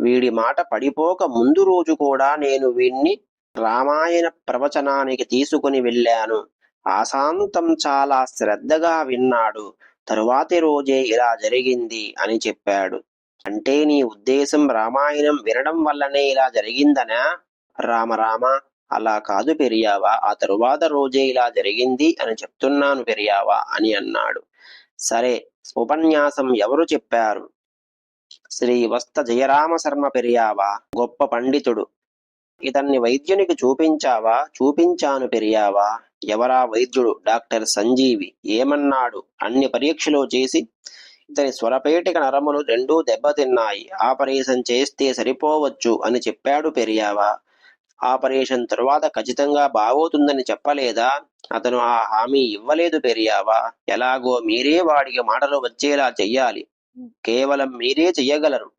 వీడి మాట పడిపోక ముందు రోజు కూడా నేను వీణ్ణి రామాయణ ప్రవచనానికి తీసుకుని వెళ్ళాను. ఆశాంతం చాలా శ్రద్ధగా విన్నాడు. తరువాతి రోజే ఇలా జరిగింది అని చెప్పాడు. అంటే నీ ఉద్దేశం రామాయణం వినడం వల్లనే ఇలా జరిగిందనా? రామ అలా కాదు పెరియావా, ఆ తరువాత రోజే ఇలా జరిగింది అని చెప్తున్నాను పెరియావా అని అన్నాడు. సరే, ఉపన్యాసం ఎవరు చెప్పారు? శ్రీ వస్త జయరామ శర్మ పెరియావా, గొప్ప పండితుడు. ఇతన్ని వైద్యునికి చూపించావా? చూపించాను పెరియావా. ఎవరా వైద్యుడు? డాక్టర్ సంజీవి. ఏమన్నాడు? అన్ని పరీక్షలు చేసి ఇతని స్వరపేటిక నరములు రెండూ దెబ్బతిన్నాయి, ఆపరేషన్ చేస్తే సరిపోవచ్చు అని చెప్పాడు పెరియావా. ఆపరేషన్ తరువాత ఖచ్చితంగా బాగవుతుందని చెప్పలేదా? అతను ఆ హామీ ఇవ్వలేదు పెరియావా. ఎలాగో మీరే వాడికి మాటలు వచ్చేలా చెయ్యాలి. కేవలం మీరే చెయ్యగలరు.